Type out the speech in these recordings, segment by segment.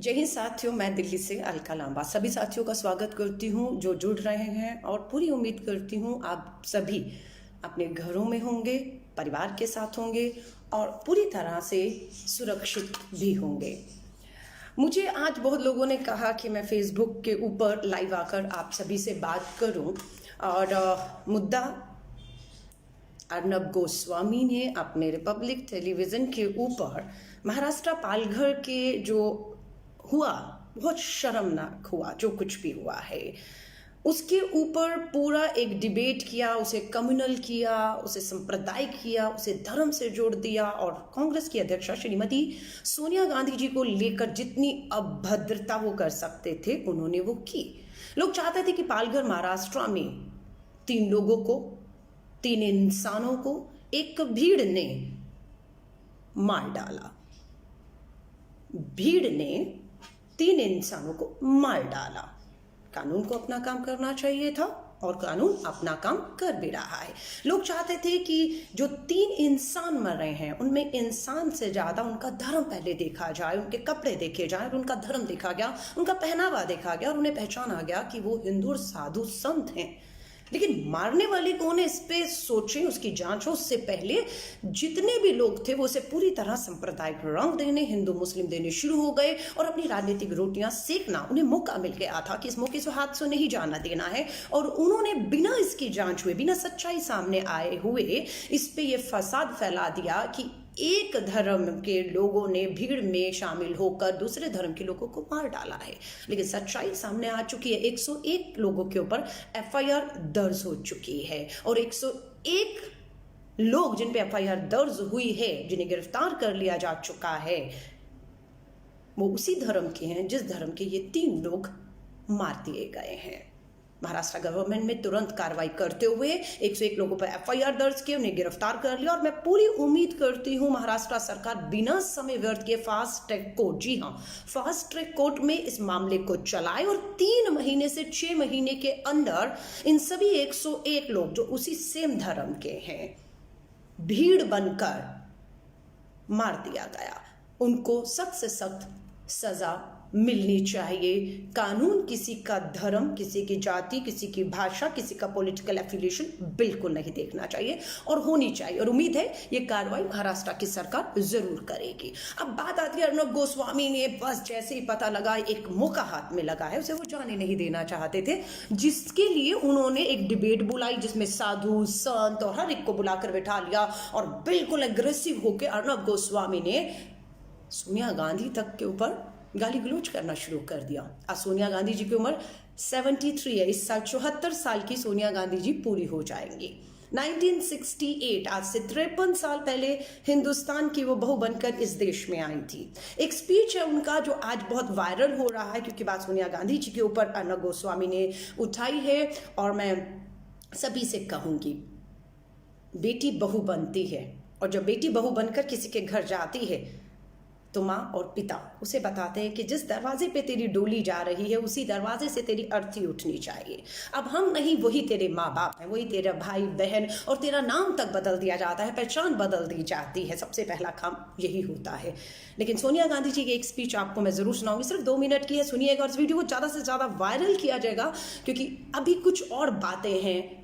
जय हिंद साथियों, मैं दिल्ली से अलका लांबा सभी साथियों का स्वागत करती हूँ जो जुड़ रहे हैं और पूरी उम्मीद करती हूँ आप सभी अपने घरों में होंगे, परिवार के साथ होंगे और पूरी तरह से सुरक्षित भी होंगे। मुझे आज बहुत लोगों ने कहा कि मैं फेसबुक के ऊपर लाइव आकर आप सभी से बात करूं और मुद्दा अर्नब गोस्वामी ने अपने रिपब्लिक टेलीविज़न के ऊपर महाराष्ट्र पालघर के जो हुआ, बहुत शर्मनाक हुआ जो कुछ भी हुआ है, उसके ऊपर पूरा एक डिबेट किया, उसे कम्युनल किया, उसे सांप्रदायिक किया, उसे धर्म से जोड़ दिया और कांग्रेस की अध्यक्षा श्रीमती सोनिया गांधी जी को लेकर जितनी अभद्रता वो कर सकते थे उन्होंने वो की। लोग चाहते थे कि पालघर महाराष्ट्र में 3 लोगों को, 3 इंसानों को एक भीड़ ने मार डाला। भीड़ ने 3 इंसानों को मार डाला। कानून को अपना काम करना चाहिए था और कानून अपना काम कर भी रहा है। लोग चाहते थे कि जो 3 इंसान मर रहे हैं उनमें इंसान से ज्यादा उनका धर्म पहले देखा जाए, उनके कपड़े देखे जाए और उनका धर्म देखा गया, उनका पहनावा देखा गया और उन्हें पहचाना गया कि वो हिंदू और साधु संत हैं। लेकिन मारने वाले कौन है इस पे सोचें, उसकी जांच हो। उससे पहले जितने भी लोग थे वो उसे पूरी तरह सांप्रदायिक रंग देने, हिंदू मुस्लिम देने शुरू हो गए और अपनी राजनीतिक रोटियां सेकना उन्हें मौका मिल गया था कि इस मौके से हाथ से नहीं जाना देना है। और उन्होंने बिना इसकी जांच हुए, बिना सच्चाई सामने आए हुए इस पे ये फसाद फैला दिया कि एक धर्म के लोगों ने भीड़ में शामिल होकर दूसरे धर्म के लोगों को मार डाला है। लेकिन सच्चाई सामने आ चुकी है। 101 लोगों के ऊपर एफआईआर दर्ज हो चुकी है और 101 लोग जिन पे एफआईआर दर्ज हुई है, जिन्हें गिरफ्तार कर लिया जा चुका है, वो उसी धर्म के हैं जिस धर्म के ये 3 लोग मार दिए गए हैं। महाराष्ट्र गवर्नमेंट में तुरंत कार्रवाई करते हुए 101 लोगों पर एफआईआर दर्ज किए, उन्हें गिरफ्तार कर लिया और मैं पूरी उम्मीद करती हूं महाराष्ट्र सरकार बिना समय व्यर्थ किए फास्ट ट्रैक कोर्ट, जी हां, फास्ट ट्रैक कोर्ट में इस मामले को चलाए और 3 महीने से 6 महीने के अंदर इन सभी 101 लोग जो उसी सेम धर्म के हैं, भीड़ बनकर मार दिया गया, उनको सख्त से सख्त सजा मिलनी चाहिए। कानून किसी का धर्म, किसी की जाति, किसी की भाषा, किसी का पॉलिटिकल एफिलिएशन बिल्कुल नहीं देखना चाहिए और होनी चाहिए। और उम्मीद है ये कार्रवाई महाराष्ट्र की सरकार जरूर करेगी। अब बात आती है अर्नब गोस्वामी ने बस जैसे ही पता लगा एक मौका हाथ में लगा है, उसे वो जाने नहीं देना चाहते थे, जिसके लिए उन्होंने एक डिबेट बुलाई जिसमें साधु संत और हर एक को बुलाकर बैठा लिया और बिल्कुल एग्रेसिव होकर अर्नब गोस्वामी ने सोनिया गांधी तक के ऊपर गाली गलौज करना शुरू कर दिया। आज सोनिया गांधी जी की उम्र 73 है। इस साल 74 साल की सोनिया गांधी जी पूरी हो जाएंगी। 1968, आज से 53 साल पहले हिंदुस्तान की वो बहू बनकर इस देश में आई थी। एक स्पीच है उनका जो आज बहुत वायरल हो रहा है क्योंकि बात सोनिया गांधी जी के ऊपर अर्नब गोस्वामी ने उठाई है। और मैं सभी से कहूंगी, बेटी बहू बनती है और जब बेटी बहू बनकर किसी के घर जाती है तो माँ और पिता उसे बताते हैं कि जिस दरवाजे पे तेरी डोली जा रही है उसी दरवाजे से तेरी अर्थी उठनी चाहिए। अब हम नहीं, वही तेरे माँ बाप हैं, वही तेरा भाई बहन और तेरा नाम तक बदल दिया जाता है, पहचान बदल दी जाती है। सबसे पहला काम यही होता है। लेकिन सोनिया गांधी जी की एक स्पीच आपको मैं जरूर सुनाऊंगी, सिर्फ 2 मिनट की है, सुनिएगा और इस वीडियो को ज़्यादा से ज़्यादा वायरल किया जाएगा क्योंकि अभी कुछ और बातें हैं।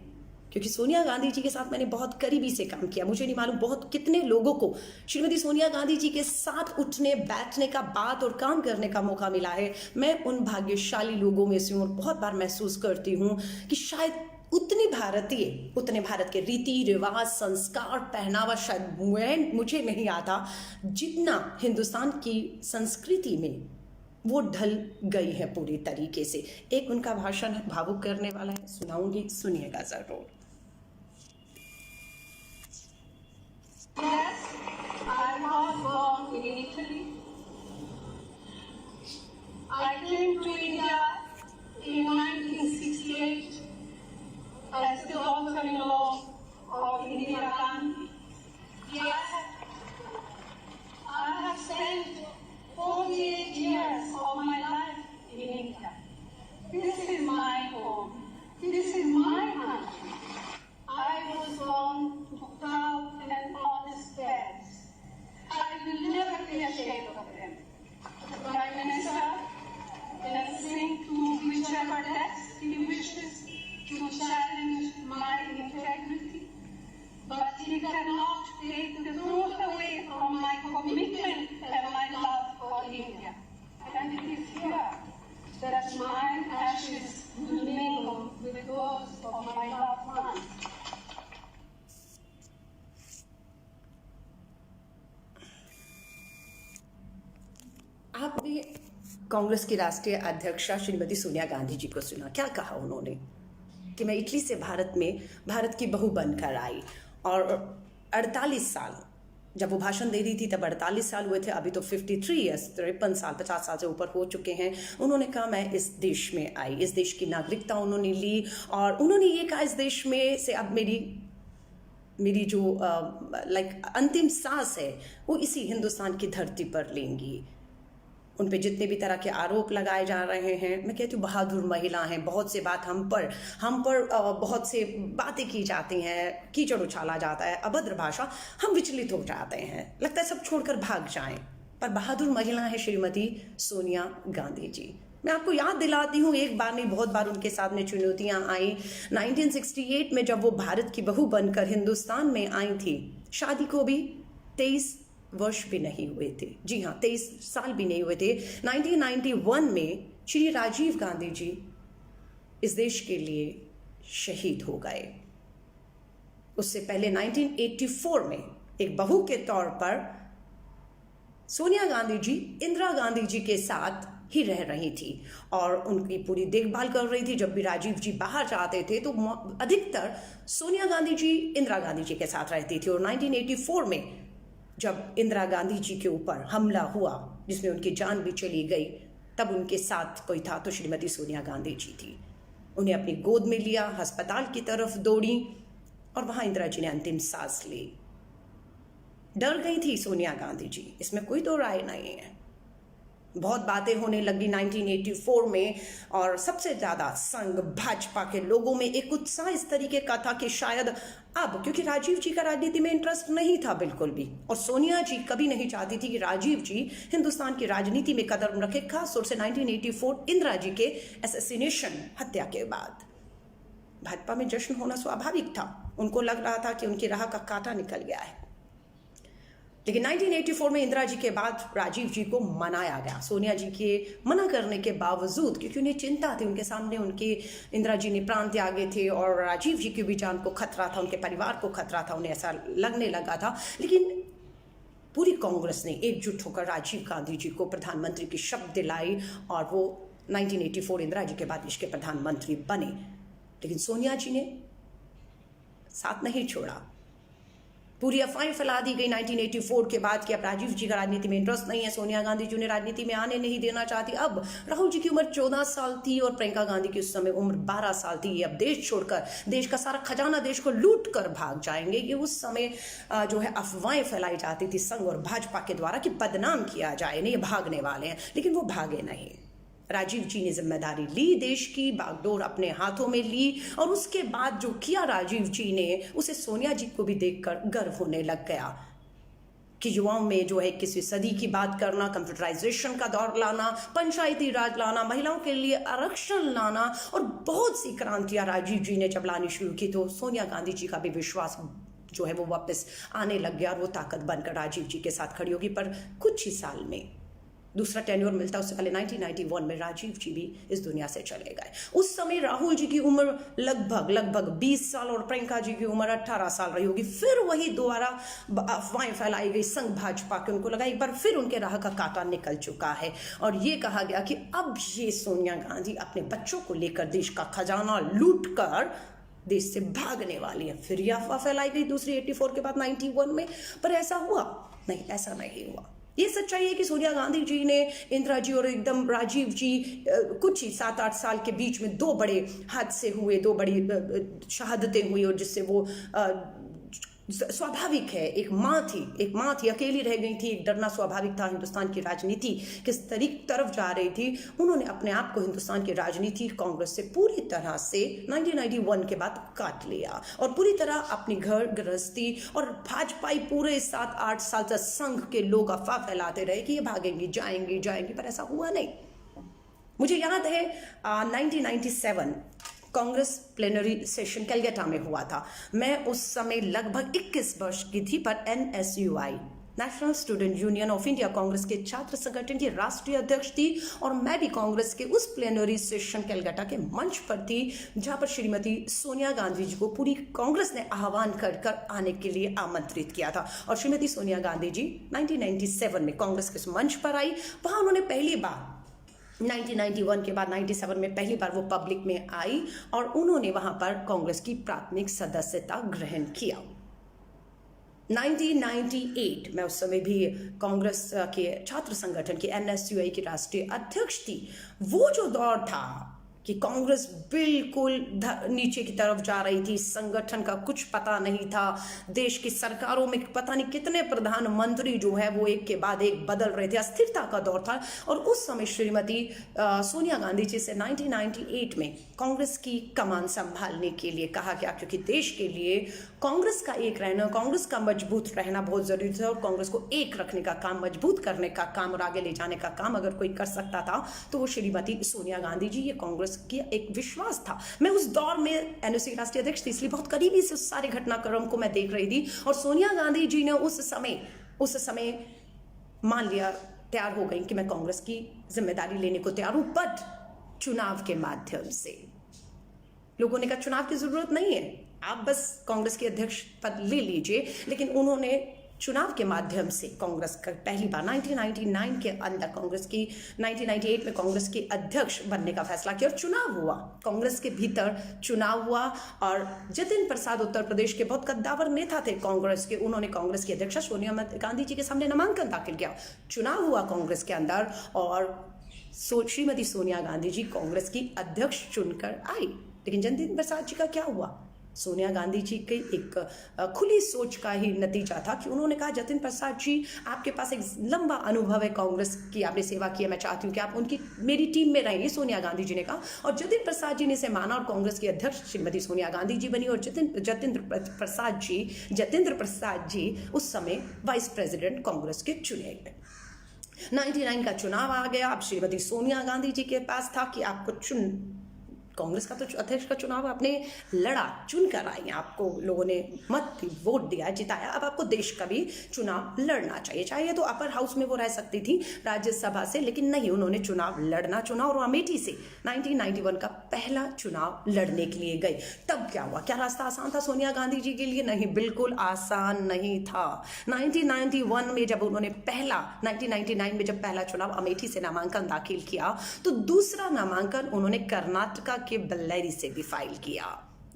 क्योंकि सोनिया गांधी जी के साथ मैंने बहुत करीबी से काम किया, मुझे नहीं मालूम बहुत कितने लोगों को श्रीमती सोनिया गांधी जी के साथ उठने बैठने का, बात और काम करने का मौका मिला है। मैं उन भाग्यशाली लोगों में से हूँ और बहुत बार महसूस करती हूँ कि शायद उतने भारत के रीति रिवाज, संस्कार, पहनावा शायद मुझे नहीं आता जितना हिंदुस्तान की संस्कृति में वो ढल गई है पूरी तरीके से। एक उनका भाषण है, भावुक करने वाला है, सुनाऊंगी, सुनिएगा जरूर। Yes, I was born in Italy. I came to India in 1968 as the daughter-in-law of Indira Gandhi. Yes, I have spent 48 years of my life in India. This is my home. This is my country. he cannot take the truth away from my commitment and my love for India. And it is here that my ashes mingle with those of my loved ones. आपने कांग्रेस की राष्ट्रीय अध्यक्षा श्रीमती सोनिया गांधी जी को सुना, क्या कहा उन्होंने कि मैं इटली से भारत की बहू बनकर आई, और 48 साल जब वो भाषण दे रही थी तब 48 साल हुए थे, अभी तो 53 ईयर्स 53 साल 50 साल से ऊपर हो चुके हैं। उन्होंने कहा मैं इस देश में आई, इस देश की नागरिकता उन्होंने ली, और उन्होंने ये कहा इस देश में से अब मेरी जो अंतिम सांस है वो इसी हिंदुस्तान की धरती पर लेंगी। उन पे जितने भी तरह के आरोप लगाए जा रहे हैं, मैं कहती हूँ बहादुर महिला हैं, बहुत से बात हम पर बहुत से बातें की जाती हैं, कीचड़ उछाला जाता है, अभद्र भाषा, हम विचलित हो जाते हैं, लगता है सब छोड़कर भाग जाएं, पर बहादुर महिला है श्रीमती सोनिया गांधी जी। मैं आपको याद दिलाती हूँ, एक बार नहीं बहुत बार उनके सामने चुनौतियां आई। 1968 में जब वो भारत की बहू बनकर हिंदुस्तान में आई थी, शादी को भी 23 वर्ष भी नहीं हुए थे, जी हाँ 23 साल भी नहीं हुए थे। 1991 में श्री राजीव गांधी जी इस देश के लिए शहीद हो गए। उससे पहले 1984 में एक बहू के तौर पर सोनिया गांधी जी इंदिरा गांधी जी के साथ ही रह रही थी और उनकी पूरी देखभाल कर रही थी। जब भी राजीव जी बाहर जाते थे तो अधिकतर सोनिया गांधी जी इंदिरा गांधी जी के साथ रहती थी। और 1984 में जब इंदिरा गांधी जी के ऊपर हमला हुआ जिसमें उनकी जान भी चली गई, तब उनके साथ कोई था तो श्रीमती सोनिया गांधी जी थी। उन्हें अपनी गोद में लिया, अस्पताल की तरफ दौड़ी और वहां इंदिरा जी ने अंतिम सांस ली। डर गई थी सोनिया गांधी जी, इसमें कोई दो राय नहीं है। बहुत बातें होने लगी 1984 में, और सबसे ज्यादा संघ भाजपा के लोगों में एक उत्साह इस तरीके का था कि शायद अब, क्योंकि राजीव जी का राजनीति में इंटरेस्ट नहीं था बिल्कुल भी, और सोनिया जी कभी नहीं चाहती थी कि राजीव जी हिंदुस्तान की राजनीति में कदम रखे, खासतौर से 1984 इंदिरा जी के असैसिनेशन, हत्या के बाद। भाजपा में जश्न होना स्वाभाविक था, उनको लग रहा था कि उनकी राह का कांटा निकल गया है। लेकिन 1984 में इंदिरा जी के बाद राजीव जी को मनाया गया, सोनिया जी के मना करने के बावजूद, क्योंकि उन्हें चिंता थी, उनके सामने उनके इंदिरा जी ने प्राण त्यागे थे और राजीव जी की भी जान को खतरा था, उनके परिवार को खतरा था, उन्हें ऐसा लगने लगा था। लेकिन पूरी कांग्रेस ने एकजुट होकर राजीव गांधी जी को प्रधानमंत्री की शपथ दिलाई और वो 1984 इंदिरा जी के बाद देश के प्रधानमंत्री बने। लेकिन सोनिया जी ने साथ नहीं छोड़ा, पूरी अफवाहें फैला दी गई 1984 के बाद कि अब राजीव जी का राजनीति में इंटरेस्ट नहीं है, सोनिया गांधी जी ने राजनीति में आने नहीं देना चाहती। अब राहुल जी की उम्र 14 साल थी और प्रियंका गांधी की उस समय उम्र 12 साल थी। ये अब देश छोड़कर, देश का सारा खजाना देश को लूट कर भाग जाएंगे। ये उस समय जो है अफवाहें फैलाई जाती थी संघ और भाजपा के द्वारा कि बदनाम किया जाए, नहीं ये भागने वाले हैं, लेकिन वो भागे नहीं। राजीव जी ने जिम्मेदारी ली, देश की बागडोर अपने हाथों में ली, और उसके बाद जो किया राजीव जी ने, उसे सोनिया जी को भी देखकर गर्व होने लग गया कि युवाओं में जो है 21वीं सदी की बात करना, कंप्यूटराइजेशन का दौर लाना, पंचायती राज लाना, महिलाओं के लिए आरक्षण लाना, और बहुत सी क्रांतियां राजीव जी ने जब लानी शुरू की तो सोनिया गांधी जी का भी विश्वास जो है वो वापस आने लग गया और वो ताकत बनकर राजीव जी के साथ खड़ी होगी। पर कुछ ही साल में दूसरा टेन्योर मिलता, उससे पहले 1991 में राजीव जी भी इस दुनिया से चले गए। उस समय राहुल जी की उम्र लगभग 20 साल और प्रियंका जी की उम्र 18 साल रही होगी। फिर वही दोबारा अफवाहें फैलाई गई संघ भाजपा के, उनको लगा एक बार फिर उनके राह का कांटा निकल चुका है, और ये कहा गया कि अब ये सोनिया गांधी अपने बच्चों को लेकर देश का खजाना लूट कर देश से भागने वाली है। फिर यह अफवाह फैलाई गई दूसरी 84 के बाद 91 में, पर ऐसा हुआ नहीं, ऐसा नहीं हुआ। ये सच्चाई है कि सोनिया गांधी जी ने इंदिरा जी और एकदम राजीव जी कुछ ही 7-8 साल के बीच में दो बड़े हादसे हुए, दो बड़ी शहादतें हुई, और जिससे वो स्वाभाविक है, एक माँ थी, अकेली रह गई थी, एक डरना स्वाभाविक था। हिंदुस्तान की राजनीति किस तरफ जा रही थी, उन्होंने अपने आप को हिंदुस्तान की राजनीति कांग्रेस से पूरी तरह से 1991 के बाद काट लिया, और पूरी तरह अपनी घर गृहस्थी और भाजपाई पूरे 7-8 साल तक संघ के लोग अफवाह फैलाते रहे कि ये भागेंगी, जाएंगी, पर ऐसा हुआ नहीं। मुझे याद है 1997 कांग्रेस प्लेनरी सेशन कलकत्ता में हुआ था। मैं उस समय लगभग 21 वर्ष की थी, पर NSUI national student union of India Congress के छात्र संगठन की राष्ट्रीय अध्यक्ष थी और मैं भी कांग्रेस के उस प्लेनरी सेशन कलकत्ता के मंच पर थी जहां पर श्रीमती सोनिया गांधी जी को पूरी कांग्रेस ने आह्वान कर आने के लिए आमंत्रित किया था। और श्रीमती सोनिया गांधी जी 1997 में कांग्रेस के उस मंच पर आई। वहां उन्होंने पहली बार 1991 के बाद 97 में पहली बार वो पब्लिक में आई और उन्होंने वहां पर कांग्रेस की प्राथमिक सदस्यता ग्रहण किया। 1998 में उस समय भी कांग्रेस के छात्र संगठन की NSUI की राष्ट्रीय अध्यक्ष थी। वो जो दौर था कि कांग्रेस बिल्कुल नीचे की तरफ जा रही थी, संगठन का कुछ पता नहीं था, देश की सरकारों में पता नहीं कितने प्रधानमंत्री जो है वो एक के बाद एक बदल रहे थे, अस्थिरता का दौर था। और उस समय श्रीमती सोनिया गांधी जी से 1998 में कांग्रेस की कमान संभालने के लिए कहा गया, क्योंकि देश के लिए कांग्रेस का एक रहना, कांग्रेस का मजबूत रहना बहुत जरूरी था और कांग्रेस को एक रखने का काम, मजबूत करने का काम और आगे ले जाने का काम अगर कोई कर सकता था तो वो श्रीमती सोनिया गांधी जी। ये कांग्रेस की एक विश्वास था। मैं उस दौर में NSUI राष्ट्रीय अध्यक्ष थी, इसलिए बहुत करीबी से उस सारे घटनाक्रम को मैं देख रही थी। और सोनिया गांधी जी ने उस समय मान लिया, तैयार हो गई कि मैं कांग्रेस की जिम्मेदारी लेने को तैयार हूं, बट चुनाव के माध्यम से। लोगों ने कहा चुनाव की जरूरत नहीं है, आप बस कांग्रेस के अध्यक्ष पद ले लीजिए, लेकिन उन्होंने चुनाव के माध्यम से कांग्रेस का पहली बार 1999 के अंदर कांग्रेस की 1998 में कांग्रेस के अध्यक्ष बनने का फैसला किया और चुनाव हुआ। कांग्रेस के भीतर चुनाव हुआ और जतिन प्रसाद उत्तर प्रदेश के बहुत कद्दावर नेता थे कांग्रेस के, उन्होंने कांग्रेस की अध्यक्षा सोनिया गांधी जी के सामने नामांकन दाखिल किया। चुनाव हुआ कांग्रेस के अंदर और श्रीमती सोनिया गांधी जी कांग्रेस की अध्यक्ष चुनकर आई। लेकिन जतिन प्रसाद जी का क्या हुआ? सोनिया गांधी जी की एक खुली सोच का ही नतीजा था कि उन्होंने कहा जतिन प्रसाद जी, आपके पास एक लंबा अनुभव है, कांग्रेस की आपने सेवा की है, मैं चाहती हूँ कि आप उनकी मेरी टीम में रहेंगे, सोनिया गांधी जी ने कहा। और जतिन प्रसाद जी ने इसे माना और कांग्रेस की अध्यक्ष श्रीमती सोनिया गांधी जी बनी और जतिंद्र प्रसाद जी उस समय वाइस प्रेसिडेंट कांग्रेस के चुने गए। 99 का चुनाव आ गया। अब श्रीमती सोनिया गांधी जी के पास था कि आपको कांग्रेस का तो अध्यक्ष का चुनाव आपने लड़ा, चुनकर आई, आपको लोगों ने मत वोट दिया, जिताया, अब आपको देश का भी चुनाव लड़ना चाहिए। चाहे तो अपर हाउस में वो रह सकती थी राज्यसभा से, लेकिन नहीं, उन्होंने चुनाव लड़ना चुना और अमेठी से 1991 का पहला चुनाव लड़ने के लिए गई। तब क्या हुआ? क्या रास्ता आसान था सोनिया गांधी जी के लिए? नहीं, बिल्कुल आसान नहीं था। 1991 में जब उन्होंने 1999 में जब पहला चुनाव अमेठी से नामांकन दाखिल किया तो दूसरा नामांकन उन्होंने कर्नाटका के बल्लैरी से भी फाइल किया।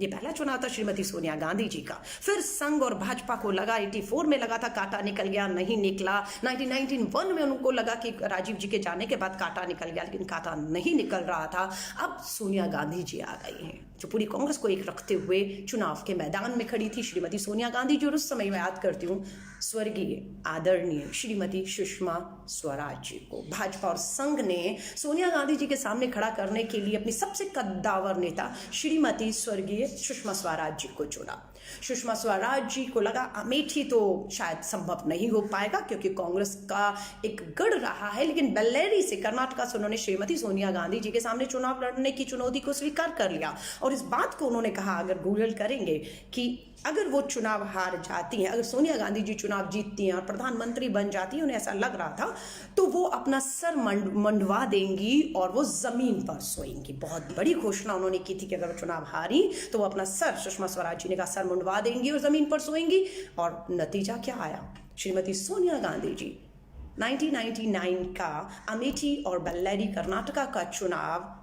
ये पहला चुनाव था श्रीमती सोनिया गांधी जी का। फिर संघ और भाजपा को लगा, 84 में लगा था कांटा निकल गया, नहीं निकला। 1991 में उनको लगा कि राजीव जी के जाने के बाद कांटा निकल गया, लेकिन कांटा नहीं निकल रहा था। अब सोनिया गांधी जी आ गई हैं जो पूरी कांग्रेस को एक रखते हुए चुनाव के मैदान में खड़ी थी। श्रीमती सोनिया गांधी जी, और उस समय मैं याद करती हूँ स्वर्गीय आदरणीय श्रीमती सुषमा स्वराज जी को भाजपा और संघ ने सोनिया गांधी जी के सामने खड़ा करने के लिए अपनी सबसे कद्दावर नेता श्रीमती स्वर्गीय सुषमा स्वराज जी को चुना। सुषमा स्वराज जी को लगा अमेठी तो शायद संभव नहीं हो पाएगा क्योंकि कांग्रेस का एक गढ़ रहा है, लेकिन बेल्लेरी से, कर्नाटका से उन्होंने श्रीमती सोनिया गांधी जी के सामने चुनाव लड़ने की चुनौती को स्वीकार कर लिया। और इस बात को उन्होंने कहा, अगर गूगल करेंगे, कि अगर वो चुनाव हार जाती हैं, अगर सोनिया गांधी जी चुनाव जीतती हैं और प्रधानमंत्री बन जाती हैं, उन्हें ऐसा लग रहा था, तो वो अपना सर मंडवा देंगी और वो जमीन पर सोएंगी। बहुत बड़ी घोषणा उन्होंने की थी कि अगर वो चुनाव हारी तो वो अपना सर, सुषमा स्वराज जी ने कहा, सर मंडवा देंगी और जमीन पर सोएंगी। और नतीजा क्या आया? श्रीमती सोनिया गांधी जी 1999 का अमेठी और बेल्लेरी कर्नाटका का चुनाव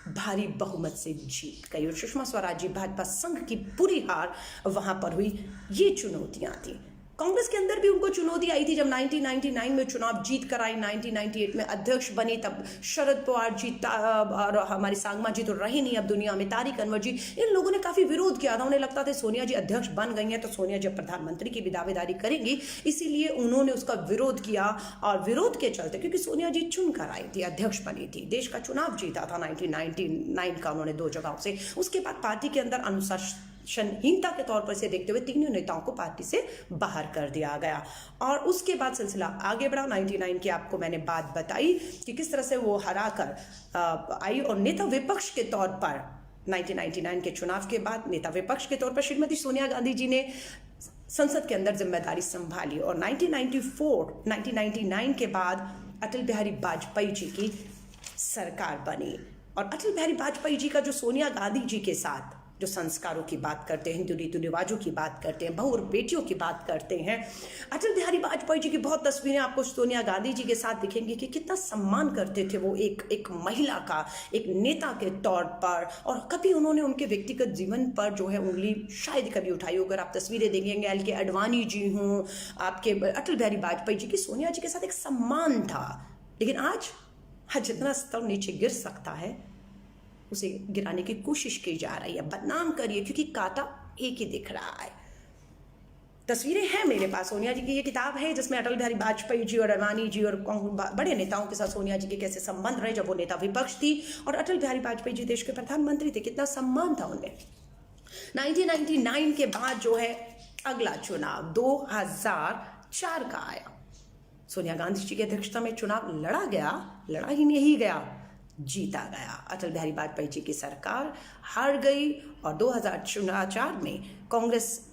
भारी बहुमत से जीत गई और सुषमा स्वराज जी, भाजपा संघ की पूरी हार वहां पर हुई। ये चुनौतियां थी। कांग्रेस के अंदर भी उनको चुनौती आई थी जब 1999 में चुनाव जीत कर आई, 1998 में अध्यक्ष बनी, तब शरद पवार जी और हमारी सांगमा जी तो रही नहीं अब दुनिया में, तारिक अनवर जी, इन लोगों ने काफी विरोध किया था। उन्हें लगता था सोनिया जी अध्यक्ष बन गई हैं तो सोनिया जी प्रधानमंत्री की भी दावेदारी करेंगी, इसीलिए उन्होंने उसका विरोध किया। और विरोध के चलते, क्योंकि सोनिया जी चुनकर आई थी, अध्यक्ष बनी थी, देश का चुनाव जीता था 1999 का उन्होंने 2 जगहों से। उसके बाद पार्टी के अंदर अनुशासनहीनता के तौर पर इसे देखते हुए तीनों नेताओं को पार्टी से बाहर कर दिया गया। और उसके बाद सिलसिला आगे बढ़ा। 99 की आपको मैंने बात बताई कि किस तरह से वो हरा कर आई और नेता विपक्ष के तौर पर 1999 के चुनाव के बाद नेता विपक्ष के तौर पर श्रीमती सोनिया गांधी जी ने संसद के अंदर जिम्मेदारी संभाली और 1999 के बाद अटल बिहारी वाजपेयी जी की सरकार बनी। और अटल बिहारी वाजपेयी जी का जो सोनिया गांधी जी के साथ जो संस्कारों की बात करते हैं, हिंदू रीति रिवाजों की बात करते हैं, बहू और बेटियों की बात करते हैं, अटल बिहारी वाजपेयी जी की बहुत तस्वीरें आपको सोनिया गांधी जी के साथ दिखेंगी कि कितना सम्मान करते थे वो एक महिला का, एक नेता के तौर पर। और कभी उन्होंने उनके व्यक्तिगत जीवन पर जो है उंगली शायद कभी उठाई। अगर आप तस्वीरें देखेंगे, एल के अडवाणी जी हों, आपके अटल बिहारी वाजपेयी जी की सोनिया जी के साथ एक सम्मान था। लेकिन आज जितना स्तर नीचे गिर सकता है उसे गिराने की कोशिश की जा रही है, बदनाम करिए, क्योंकि कांटा एक ही दिख रहा है। तस्वीरें हैं मेरे पास, सोनिया जी की ये किताब है जिसमें अटल बिहारी वाजपेयी जी और अडवाणी जी और बड़े नेताओं के साथ सोनिया जी के कैसे संबंध रहे जब वो नेता विपक्ष थी और अटल बिहारी वाजपेयी जी देश के प्रधानमंत्री थे, कितना सम्मान था उन्हें। 1999 के बाद जो है अगला चुनाव 2004 का आया। सोनिया गांधी जी की अध्यक्षता में चुनाव लड़ा गया, लड़ा ही नहीं गया, जीता गया। अटल बिहारी वाजपेयी जी की सरकार हार गई और 2004 में कांग्रेस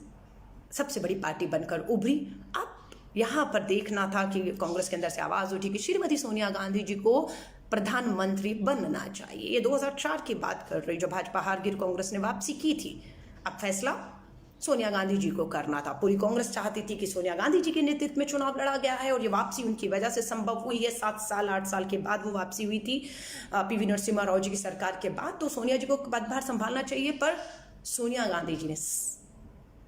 सबसे बड़ी पार्टी बनकर उभरी। अब यहाँ पर देखना था कि कांग्रेस के अंदर से आवाज उठी कि श्रीमती सोनिया गांधी जी को प्रधानमंत्री बनना चाहिए। ये 2004 की बात कर रही, जो भाजपा हार गिर कांग्रेस ने वापसी की थी। अब फैसला सोनिया गांधी जी को करना था। पूरी कांग्रेस चाहती थी कि सोनिया गांधी जी के नेतृत्व में चुनाव लड़ा गया है और ये वापसी उनकी वजह से संभव हुई है। 7 साल 8 साल के बाद वो वापसी हुई थी पीवी नरसिम्हा राव जी की सरकार के बाद। तो सोनिया जी को पदभार संभालना चाहिए, पर सोनिया गांधी जी ने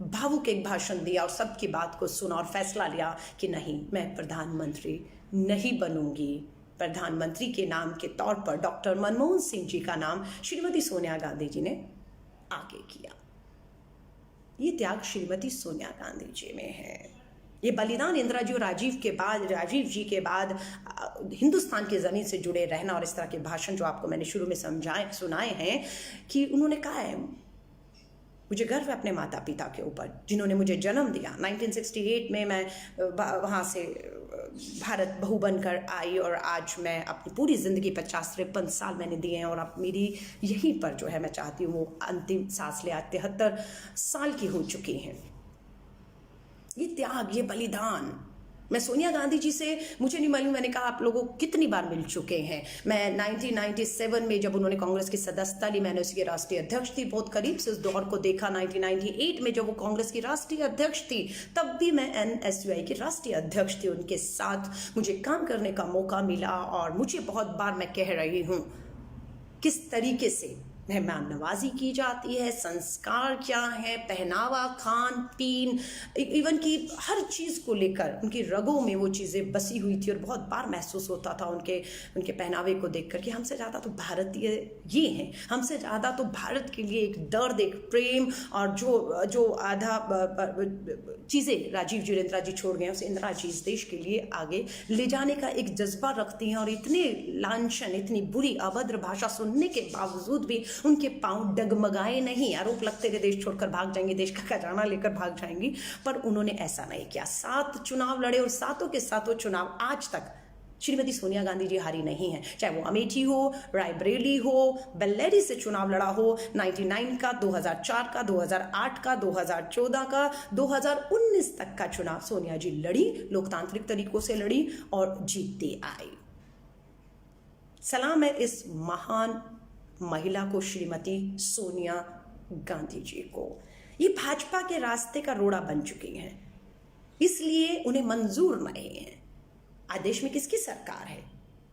भावुक एक भाषण दिया और सबकी बात को सुना और फैसला लिया कि नहीं, मैं प्रधानमंत्री नहीं बनूंगी। प्रधानमंत्री के नाम के तौर पर डॉक्टर मनमोहन सिंह जी का नाम श्रीमती सोनिया गांधी जी ने आगे किया। ये त्याग श्रीमती सोनिया गांधी जी में है। ये बलिदान इंदिरा जी और राजीव जी के बाद हिंदुस्तान की ज़मीन से जुड़े रहना और इस तरह के भाषण जो आपको मैंने शुरू में सुनाए हैं कि उन्होंने कहा है, मुझे गर्व है अपने माता पिता के ऊपर जिन्होंने मुझे जन्म दिया। 1968 में मैं वहाँ से भारत बहू बनकर आई और आज मैं अपनी पूरी ज़िंदगी 50-53 साल मैंने दिए हैं और अब मेरी यहीं पर जो है मैं चाहती हूँ वो अंतिम सांस ले। 73 साल की हो चुकी हैं। ये त्याग, ये बलिदान, मैं सोनिया गांधी जी से मुझे नहीं मालूम, मैंने कहा आप लोगों को कितनी बार मिल चुके हैं। मैं 1997 में जब उन्होंने कांग्रेस की सदस्यता ली, मैंने उसकी राष्ट्रीय अध्यक्ष थी, बहुत करीब से उस दौर को देखा। 1998 में जब वो कांग्रेस की राष्ट्रीय अध्यक्ष थी तब भी मैं NSUI की राष्ट्रीय अध्यक्ष थी। उनके साथ मुझे काम करने का मौका मिला और मुझे बहुत बार मैं कह रही हूँ किस तरीके से मेहमान नवाजी की जाती है, संस्कार क्या है, पहनावा, खान पीन, इवन की हर चीज़ को लेकर उनकी रगों में वो चीज़ें बसी हुई थी। और बहुत बार महसूस होता था उनके पहनावे को देखकर कि हमसे ज़्यादा तो भारतीय ये हैं, हमसे ज़्यादा तो भारत के लिए एक दर्द, एक प्रेम, और जो आधा चीज़ें राजीव जी और इंदिरा जी छोड़ गए उसे इंदिरा जी इस देश के लिए आगे ले जाने का एक जज्बा रखती हैं। और इतने लांछन, इतनी बुरी अभद्र भाषा सुनने के बावजूद भी उनके पांव डगमगाए नहीं। आरोप लगते थे देश छोड़कर भाग जाएंगी, देश का खजाना लेकर भाग जाएंगी, पर उन्होंने ऐसा नहीं किया। 7 चुनाव लड़े और 7 के 7 चुनाव आज तक श्रीमती सोनिया गांधी जी हारी नहीं है। चाहे वो अमेठी हो, रायबरेली हो, बेल्लेरी से चुनाव लड़ा हो, 99 का, 2004 का, 2008 का, 2014 का, 2019 तक का चुनाव सोनिया जी लड़ी, लोकतांत्रिक तरीकों से लड़ी और जीतती आई। सलाम है इस महान महिला को, श्रीमती सोनिया गांधी जी को। ये भाजपा के रास्ते का रोड़ा बन चुकी हैं, इसलिए उन्हें मंजूर नहीं है। आज देश में किसकी सरकार है?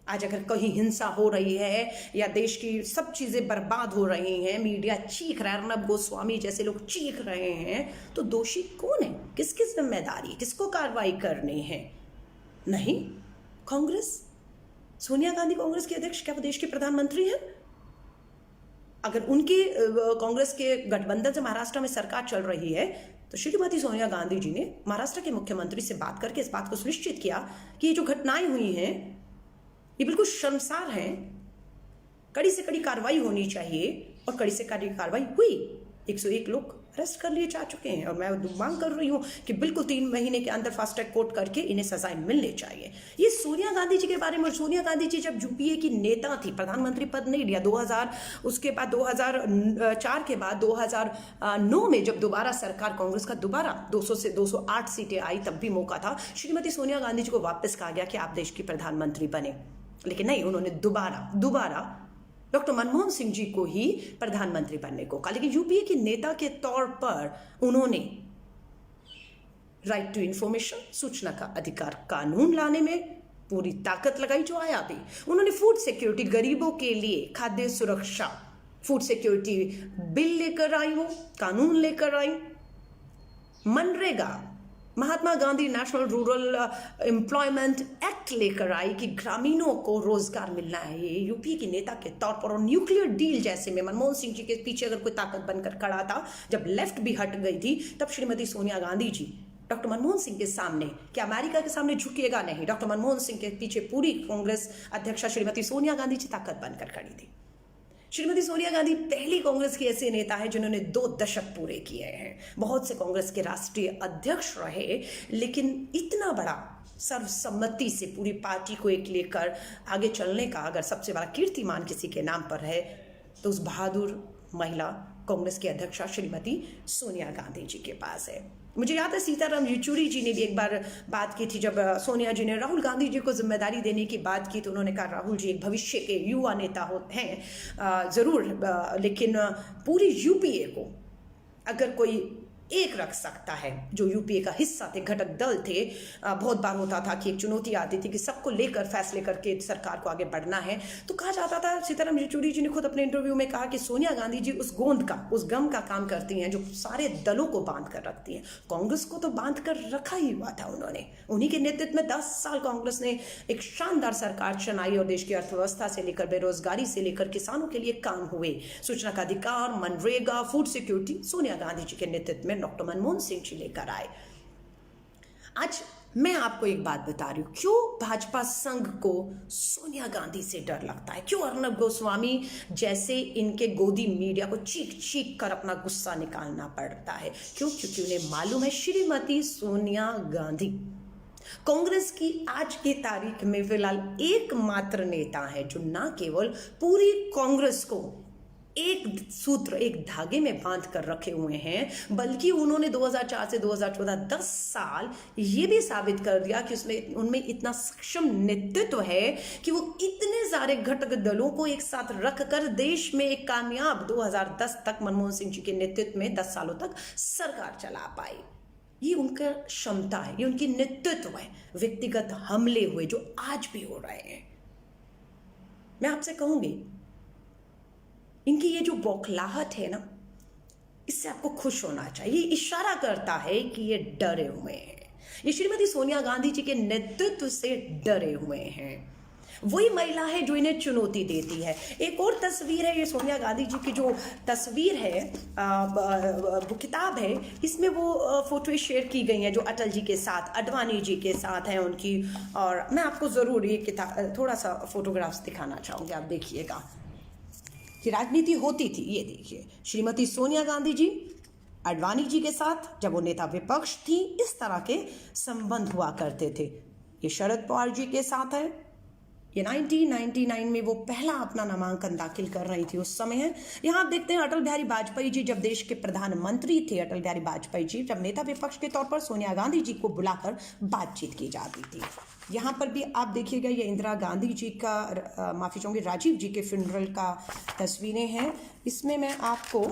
आज अगर कहीं हिंसा हो रही है या देश की सब चीजें बर्बाद हो रही हैं, मीडिया चीख रहा है, अर्नब गोस्वामी जैसे लोग चीख रहे हैं, तो दोषी कौन है? किसकी जिम्मेदारी, किसको कार्रवाई करनी है? नहीं, कांग्रेस। सोनिया गांधी कांग्रेस के अध्यक्ष, क्या वो देश के प्रधानमंत्री हैं? अगर उनके कांग्रेस के गठबंधन से महाराष्ट्र में सरकार चल रही है तो श्रीमती सोनिया गांधी जी ने महाराष्ट्र के मुख्यमंत्री से बात करके इस बात को सुनिश्चित किया कि ये जो घटनाएं हुई हैं ये बिल्कुल शर्मसार हैं, कड़ी से कड़ी कार्रवाई होनी चाहिए, और कड़ी से कड़ी कार्रवाई हुई। 101 लोग अरेस्ट कर लिए जा चुके हैं और मैं मांग कर रही हूँ कि बिल्कुल 3 महीने के अंदर फास्ट ट्रैक कोर्ट करके इन्हें सजाएं मिलनी चाहिए। ये सोनिया गांधी जी के बारे में। सोनिया गांधी जी जब यूपीए की नेता थी, प्रधानमंत्री पद नहीं लिया 2000, उसके बाद 2004 के बाद 2009 में जब दोबारा सरकार कांग्रेस का दोबारा 200 से 208 सीटें आई, तब भी मौका था, श्रीमती सोनिया गांधी जी को वापस कहा गया कि आप देश की प्रधानमंत्री बने, लेकिन नहीं, उन्होंने दोबारा डॉक्टर मनमोहन सिंह जी को ही प्रधानमंत्री बनने को कहा। लेकिन यूपीए के नेता के तौर पर उन्होंने राइट टू इंफॉर्मेशन, सूचना का अधिकार कानून लाने में पूरी ताकत लगाई जो आया भी। उन्होंने फूड सिक्योरिटी, गरीबों के लिए खाद्य सुरक्षा, फूड सिक्योरिटी बिल लेकर आई, वो कानून लेकर आई। MNREGA, Mahatma Gandhi national rural employment act लेकर आई कि ग्रामीणों को रोजगार मिलना है। ये यूपी के नेता के तौर पर। और न्यूक्लियर डील जैसे में मनमोहन सिंह जी के पीछे अगर कोई ताकत बनकर खड़ा था, जब लेफ्ट भी हट गई थी, तब श्रीमती सोनिया गांधी जी डॉक्टर मनमोहन सिंह के सामने, क्या अमेरिका के सामने झुकेगा? नहीं, डॉक्टर मनमोहन सिंह के पीछे पूरी कांग्रेस अध्यक्षा श्रीमती सोनिया गांधी जी ताकत बनकर खड़ी थी। श्रीमती सोनिया गांधी पहली कांग्रेस की ऐसे नेता है जिन्होंने 2 दशक पूरे किए हैं। बहुत से कांग्रेस के राष्ट्रीय अध्यक्ष रहे, लेकिन इतना बड़ा सर्वसम्मति से पूरी पार्टी को एक लेकर आगे चलने का अगर सबसे बड़ा कीर्तिमान किसी के नाम पर है तो उस बहादुर महिला कांग्रेस की अध्यक्षा श्रीमती सोनिया गांधी जी के पास है। मुझे याद है सीताराम येचुरी जी ने भी एक बार बात की थी, जब सोनिया जी ने राहुल गांधी जी को जिम्मेदारी देने की बात की तो उन्होंने कहा राहुल जी एक भविष्य के युवा नेता हैं ज़रूर, लेकिन पूरी यूपीए को अगर कोई एक रख सकता है, जो यूपीए का हिस्सा थे, घटक दल थे। बहुत बार होता था कि एक चुनौती आती थी कि सबको लेकर फैसले करके सरकार को आगे बढ़ना है, तो कहा जाता था, सीताराम येचुरी जी ने खुद अपने इंटरव्यू में कहा कि सोनिया गांधी जी उस गोंद का, उस गम का काम करती हैं जो सारे दलों को बांध कर रखती हैं। कांग्रेस को तो बांध कर रखा ही हुआ था उन्होंने। उन्हीं के नेतृत्व में 10 साल कांग्रेस ने एक शानदार सरकार चलाई और देश की अर्थव्यवस्था से लेकर बेरोजगारी से लेकर किसानों के लिए काम हुए। सूचना का अधिकार, मनरेगा, फूड सिक्योरिटी सोनिया गांधी जी के नेतृत्व में डॉक्टर मनमोहन सिंह जी लेकर आए। आज मैं आपको एक बात बता रही हूं, क्यों भाजपा संघ को सोनिया गांधी से डर लगता है, क्यों अर्नब गोस्वामी जैसे इनके गोदी मीडिया को चीख चीख कर अपना गुस्सा निकालना पड़ता है। क्यों? क्योंकि उन्हें मालूम है श्रीमती सोनिया गांधी कांग्रेस की आज की तारीख में फिलहाल एकमात्र नेता है जो ना केवल पूरी कांग्रेस को एक सूत्र, एक धागे में बांध कर रखे हुए हैं, बल्कि उन्होंने 2004 से 2014 10 साल ये भी साबित कर दिया कि उसमें उनमें इतना सक्षम नेतृत्व है कि वो इतने सारे घटक दलों को एक साथ रखकर देश में एक कामयाब 2010 तक मनमोहन सिंह जी के नेतृत्व में 10 सालों तक सरकार चला पाई। ये उनका क्षमता है, ये उनकी नेतृत्व है। व्यक्तिगत हमले हुए जो आज भी हो रहे हैं, मैं आपसे कहूंगी इनकी ये जो बौखलाहट है ना, इससे आपको खुश होना चाहिए। इशारा करता है कि ये डरे हुए हैं, ये श्रीमती सोनिया गांधी जी के नेतृत्व से डरे हुए हैं। वही महिला है जो इन्हें चुनौती देती है। एक और तस्वीर है, ये सोनिया गांधी जी की जो तस्वीर है, वो किताब है, इसमें वो फोटो शेयर की गई हैं जो अटल जी के साथ, अडवाणी जी के साथ हैं उनकी। और मैं आपको ज़रूर ये किताब थोड़ा सा फोटोग्राफ्स दिखाना चाहूँगी, आप देखिएगा कि राजनीति होती थी। ये देखिए श्रीमती सोनिया गांधी जी अडवाणी जी के साथ, जब वो नेता विपक्ष थी, इस तरह के संबंध हुआ करते थे। ये शरद पवार जी के साथ है, ये 1999 में वो पहला अपना नामांकन दाखिल कर रही थी उस समय है। यहाँ आप देखते हैं अटल बिहारी वाजपेयी जी जब देश के प्रधानमंत्री थे, अटल बिहारी वाजपेयी जी जब नेता विपक्ष के तौर पर सोनिया गांधी जी को बुलाकर बातचीत की जाती थी। यहाँ पर भी आप देखिएगा, ये इंदिरा गांधी जी का, माफ़ी चाहूँगी, राजीव जी के फ्यूनरल का तस्वीरें हैं। इसमें मैं आपको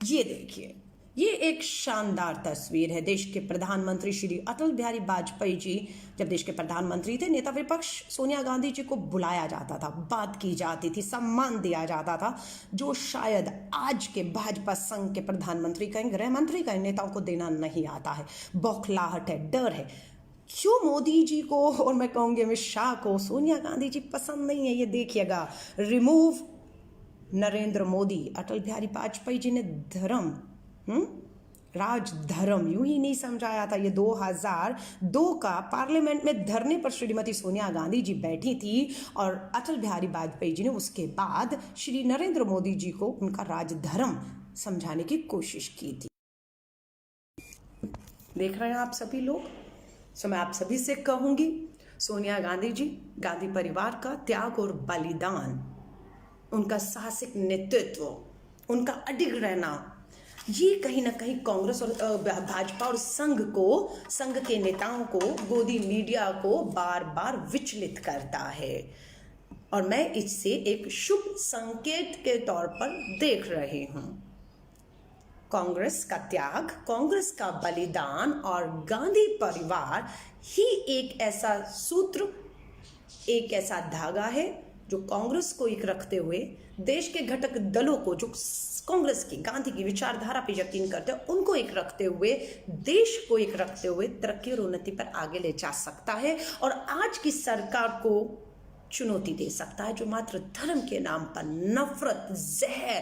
ये देखिए, ये एक शानदार तस्वीर है। देश के प्रधानमंत्री श्री अटल बिहारी वाजपेयी जी जब देश के प्रधानमंत्री थे, नेता विपक्ष सोनिया गांधी जी को बुलाया जाता था, बात की जाती थी, सम्मान दिया जाता था, जो शायद आज के भाजपा संघ के प्रधानमंत्री कहीं, गृह मंत्री कहीं नेताओं को देना नहीं आता है। बौखलाहट है, डर है। क्यों मोदी जी को और मैं कहूँगी अमित शाह को सोनिया गांधी जी पसंद नहीं है, ये देखिएगा। रिमूव नरेंद्र मोदी। अटल बिहारी वाजपेयी जी ने धर्म, राजधर्म यूं ही नहीं समझाया था। ये 2002 का पार्लियामेंट में धरने पर श्रीमती सोनिया गांधी जी बैठी थी और अटल बिहारी वाजपेयी जी ने उसके बाद श्री नरेंद्र मोदी जी को उनका राजधर्म समझाने की कोशिश की थी। देख रहे हैं आप सभी लोग, सो मैं आप सभी से कहूंगी, सोनिया गांधी जी, गांधी परिवार का त्याग और बलिदान, उनका साहसिक नेतृत्व, उनका अडिग रहना, ये कहीं ना कहीं कांग्रेस और भाजपा और संघ के नेताओं को, गोदी मीडिया को बार बार विचलित करता है, और मैं इससे एक शुभ संकेत के तौर पर देख रही हूं। कांग्रेस का त्याग, कांग्रेस का बलिदान और गांधी परिवार ही एक ऐसा सूत्र, एक ऐसा धागा है जो कांग्रेस को एक रखते हुए, देश के घटक दलों को जो कांग्रेस की, गांधी की विचारधारा पर यकीन करते हैं, उनको एक रखते हुए, देश को एक रखते हुए तरक्की और उन्नति पर आगे ले जा सकता है, और आज की सरकार को चुनौती दे सकता है जो मात्र धर्म के नाम पर नफरत, जहर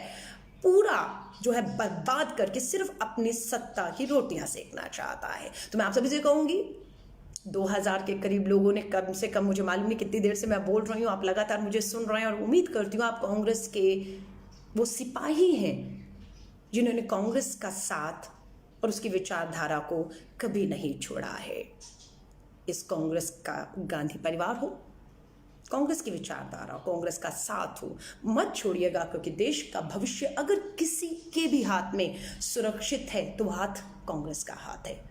पूरा जो है बर्बाद करके सिर्फ अपनी सत्ता की रोटियां सेकना चाहता है। तो मैं आप सभी से कहूंगी, 2000 के करीब लोगों ने, कम से कम, मुझे मालूम नहीं कितनी देर से मैं बोल रही हूँ, आप लगातार मुझे सुन रहे हैं, और उम्मीद करती हूँ आप कांग्रेस के वो सिपाही हैं जिन्होंने कांग्रेस का साथ और उसकी विचारधारा को कभी नहीं छोड़ा है। इस कांग्रेस का गांधी परिवार हो, कांग्रेस की विचारधारा, कांग्रेस का साथ हो, मत छोड़िएगा, क्योंकि देश का भविष्य अगर किसी के भी हाथ में सुरक्षित है तो हाथ कांग्रेस का हाथ है।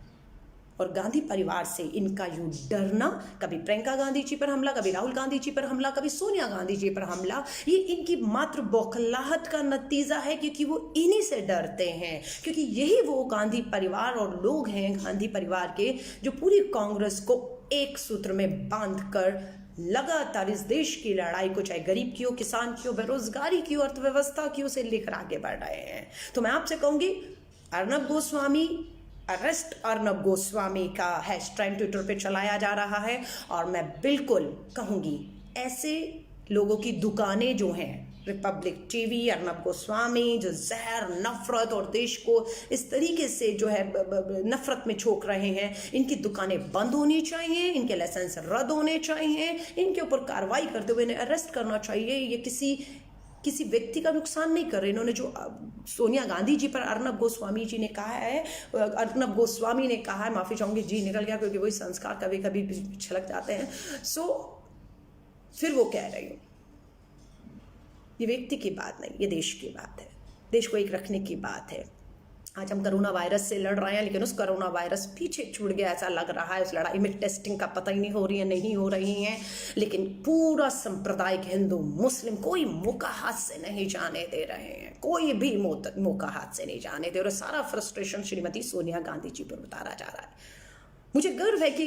और गांधी परिवार से इनका यूं डरना, कभी प्रियंका गांधी जी पर हमला, कभी राहुल गांधी जी पर हमला, कभी सोनिया गांधी जी पर हमला, ये इनकी मात्र बौखलाहट का नतीजा है, क्योंकि वो इन्हीं से डरते हैं, क्योंकि यही वो गांधी परिवार और लोग हैं, गांधी परिवार के, जो पूरी कांग्रेस को एक सूत्र में बांध कर लगातार इस देश की लड़ाई को, चाहे गरीब की हो, किसान की हो, बेरोजगारी की हो, अर्थव्यवस्था की हो, से लेकर आगे बढ़ रहे हैं। तो मैं आपसे कहूंगी, अर्नब गोस्वामी, अरेस्ट अर्नब गोस्वामी का हैशटैग ट्विटर पे चलाया जा रहा है, और मैं बिल्कुल कहूंगी, ऐसे लोगों की दुकानें जो हैं, रिपब्लिक टीवी, अर्नब गोस्वामी, जो जहर, नफरत और देश को इस तरीके से जो है नफरत में झोंक रहे हैं, इनकी दुकानें बंद होनी चाहिए, इनके लाइसेंस रद्द होने चाहिए, इनके ऊपर कार्रवाई करते हुए इन्हें अरेस्ट करना चाहिए। ये किसी व्यक्ति का नुकसान नहीं कर रहे। इन्होंने जो सोनिया गांधी जी पर अर्नब गोस्वामी जी ने कहा है, अर्नब गोस्वामी ने कहा है, माफी चाहूंगी, जी निकल गया क्योंकि वही संस्कार कभी कभी छलक जाते हैं, फिर वो कह रही हूँ, ये व्यक्ति की बात नहीं, ये देश की बात है, देश को एक रखने की बात है। आज हम कोरोना वायरस से लड़ रहे हैं, लेकिन उस कोरोना वायरस पीछे छूट गया ऐसा लग रहा है। उस लड़ाई में टेस्टिंग का पता ही नहीं हो रही है, नहीं हो रही है, लेकिन पूरा सांप्रदायिक हिंदू मुस्लिम कोई मौका हाथ से नहीं जाने दे रहे हैं, कोई भी मौका हाथ से नहीं जाने दे, और सारा फ्रस्ट्रेशन श्रीमती सोनिया गांधी जी पर उतारा जा रहा है। मुझे गर्व है कि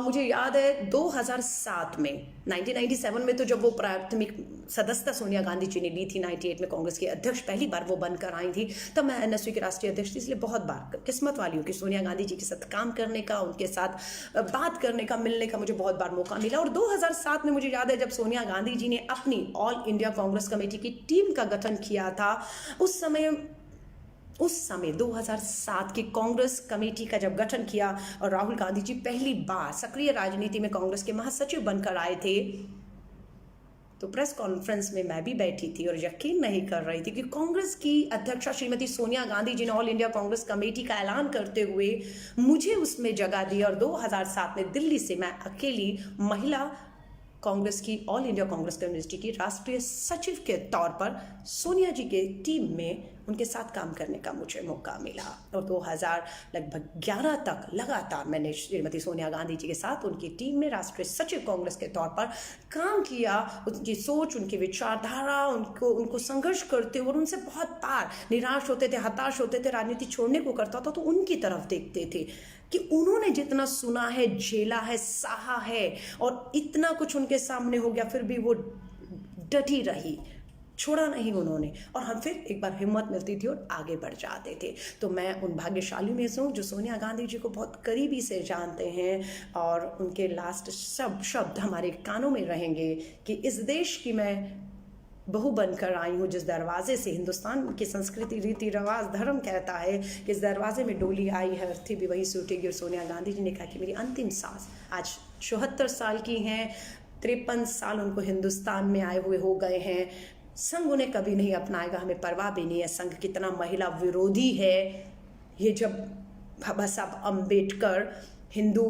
मुझे याद है 2007 में, 1997 में, तो जब वो प्राथमिक सदस्यता सोनिया गांधी जी ने ली थी, 98 में कांग्रेस की अध्यक्ष पहली बार वो बनकर आई थी, तब मैं एनएसयू की राष्ट्रीय अध्यक्ष थी, इसलिए बहुत बार किस्मत वाली हूँ कि सोनिया गांधी जी के साथ काम करने का, उनके साथ बात करने का, मिलने का मुझे बहुत बार मौका मिला। और 2007 में मुझे याद है जब सोनिया गांधी जी ने अपनी ऑल इंडिया कांग्रेस कमेटी की टीम का गठन किया था, उस समय 2007 की कांग्रेस कमेटी का जब गठन किया और राहुल गांधी जी पहली बार सक्रिय राजनीति में कांग्रेस के महासचिव बनकर आए थे, तो प्रेस कॉन्फ्रेंस में मैं भी बैठी थी और यकीन नहीं कर रही थी कि कांग्रेस की अध्यक्षा श्रीमती सोनिया गांधी जी ने ऑल इंडिया कांग्रेस कमेटी का ऐलान करते हुए मुझे उसमें जगह दी, और 2007 में दिल्ली से मैं अकेली महिला कांग्रेस की, ऑल इंडिया कांग्रेस कम्युनिटी की राष्ट्रीय सचिव के तौर पर सोनिया जी के टीम में उनके साथ काम करने का मुझे मौका मिला। और 2011 तक लगातार मैंने श्रीमती सोनिया गांधी जी के साथ उनकी टीम में राष्ट्रीय सचिव कांग्रेस के तौर पर काम किया। उनकी सोच, उनकी विचारधारा, उनको संघर्ष करते और उनसे बहुत बार निराश होते थे, हताश होते थे, राजनीति छोड़ने को करता था तो उनकी तरफ देखते थे कि उन्होंने जितना सुना है, झेला है, सहा है, और इतना कुछ उनके सामने हो गया, फिर भी वो डटी रही, छोड़ा नहीं उन्होंने, और हम फिर एक बार हिम्मत मिलती थी और आगे बढ़ जाते थे। तो मैं उन भाग्यशाली में से हूँ जो सोनिया गांधी जी को बहुत करीबी से जानते हैं, और उनके लास्ट शब्द हमारे कानों में रहेंगे कि इस देश की मैं बहू बनकर आई हूँ, जिस दरवाजे से हिंदुस्तान की संस्कृति, रीति रिवाज, धर्म कहता है कि इस दरवाजे में डोली आई है, अर्थी भी वही सूटेगी। और सोनिया गांधी जी ने कहा कि मेरी अंतिम सांस, आज 74 साल की हैं, 53 साल उनको हिंदुस्तान में आए हुए हो गए हैं, संघ उन्हें कभी नहीं अपनाएगा, हमें परवाह भी नहीं है संघ कितना महिला विरोधी है। ये जब बाबा साहब अम्बेडकर हिंदू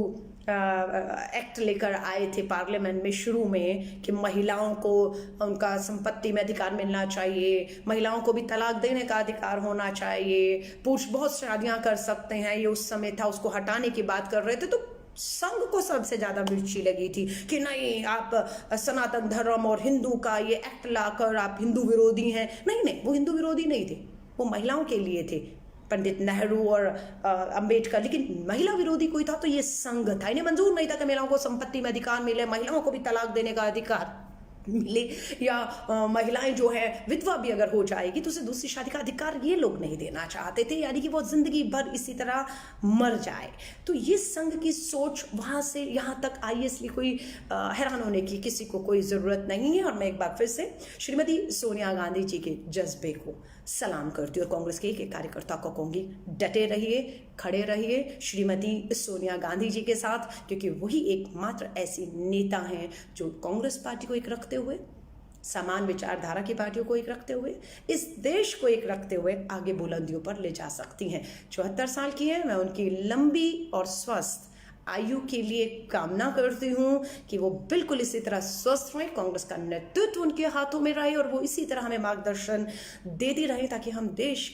एक्ट लेकर आए थे पार्लियामेंट में शुरू में कि महिलाओं को उनका संपत्ति में अधिकार मिलना चाहिए, महिलाओं को भी तलाक देने का अधिकार होना चाहिए, पुरुष बहुत शादियां कर सकते हैं, ये उस समय था, उसको हटाने की बात कर रहे थे, तो संघ को सबसे ज्यादा मिर्ची लगी थी कि नहीं आप सनातन धर्म और हिंदू का ये एक्ट लाकर आप हिंदू विरोधी हैं। नहीं, वो हिंदू विरोधी नहीं थे, वो महिलाओं के लिए थे, पंडित नेहरू और अंबेडकर। लेकिन महिला विरोधी कोई था तो ये संघ था। इन्हें मंजूर नहीं था कि महिलाओं को संपत्ति में अधिकार मिले, महिलाओं को भी तलाक देने का अधिकार मिले, या महिलाएं जो है विधवा भी अगर हो जाएगी तो उसे दूसरी शादी का अधिकार ये लोग नहीं देना चाहते थे, यानी कि वो जिंदगी भर इसी तरह मर जाए। तो ये संघ की सोच वहां से यहाँ तक आई, इसलिए कोई हैरान होने की किसी को कोई जरूरत नहीं है। और मैं एक बार फिर से श्रीमती सोनिया गांधी जी के जज्बे को सलाम करती हूँ और कांग्रेस के एक कार्यकर्ता को कहूंगी, डटे रहिए, खड़े रहिए श्रीमती सोनिया गांधी जी के साथ, क्योंकि वही एकमात्र ऐसी नेता हैं जो कांग्रेस पार्टी को एक रखते हुए, समान विचारधारा की पार्टियों को एक रखते हुए, इस देश को एक रखते हुए आगे बुलंदियों पर ले जा सकती हैं। 74 साल की है, मैं उनकी लंबी और स्वस्थ आयु के लिए कामना करती हूँ कि वो बिल्कुल इसी तरह स्वस्थ रहें, कांग्रेस का नेतृत्व उनके हाथों में रहे और वो इसी तरह हमें मार्गदर्शन देती रहे ताकि हम देश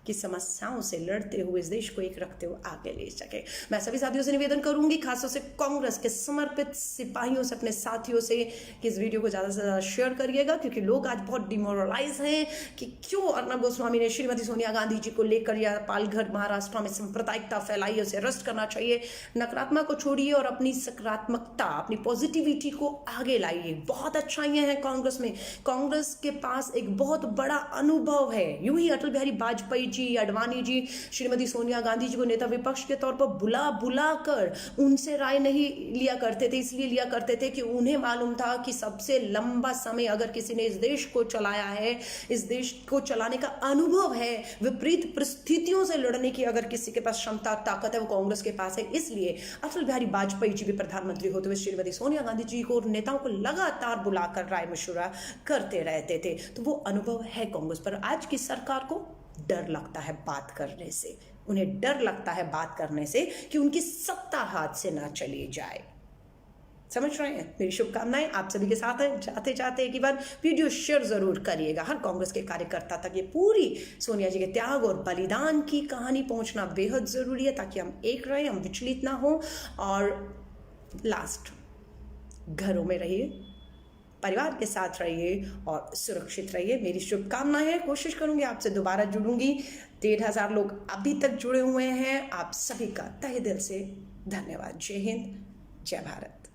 की समस्याओं से लड़ते हुए इस देश को एक रखते हुए आगे ले सके। मैं सभी साथियों से निवेदन करूंगी, खासतौर से कांग्रेस के समर्पित सिपाहियों से, अपने साथियों से, कि इस वीडियो को ज़्यादा से ज़्यादा शेयर करिएगा, क्योंकि लोग आज बहुत डिमोरलाइज हैं कि क्यों अर्नब गोस्वामी ने श्रीमती सोनिया गांधी जी को लेकर या पालघर महाराष्ट्र में सांप्रदायिकता फैलाई है, उसे अरेस्ट करना चाहिए। नकारात्मक को छोड़िए और अपनी सकारात्मकता, अपनी पॉजिटिविटी को आगे लाइए। बहुत अच्छाइयाँ हैं कांग्रेस में, कांग्रेस के पास एक बहुत बड़ा अनुभव है। यूं ही अटल बिहारी वाजपेयी जी, अडवाणी जी श्रीमती सोनिया गांधी जी को नेता विपक्ष के तौर पर बुला कर उनसे राय नहीं लिया करते थे, इसलिए लिया करते थे कि उन्हें मालूम था कि सबसे लंबा समय अगर किसी ने इस देश को चलाया है, इस देश को चलाने का अनुभव है, विपरीत परिस्थितियों से लड़ने की अगर किसी के पास क्षमता ताकत है, वो कांग्रेस के पास है। इसलिए अटल बिहारी वाजपेयी जी भी प्रधानमंत्री होते हुए श्रीमती सोनिया गांधी जी को और नेताओं को लगातार बुलाकर राय मशुरा करते रहते थे। तो वो अनुभव है कांग्रेस पर। आज की सरकार को डर लगता है बात करने से, उन्हें डर लगता है बात करने से कि उनकी सत्ता हाथ से ना चली जाए। समझ रहे हैं? मेरी शुभकामनाएं आप सभी के साथ हैं। जाते जाते एक बार वीडियो शेयर जरूर करिएगा, हर कांग्रेस के कार्यकर्ता तक ये पूरी सोनिया जी के त्याग और बलिदान की कहानी पहुंचना बेहद जरूरी है, ताकि हम एक रहे, हम विचलित ना हो। और लास्ट, घरों में रहिए, परिवार के साथ रहिए और सुरक्षित रहिए। मेरी शुभकामना है, कोशिश करूंगी आपसे दोबारा जुड़ूंगी। 1,500 लोग अभी तक जुड़े हुए हैं, आप सभी का तहे दिल से धन्यवाद। जय हिंद, जय भारत।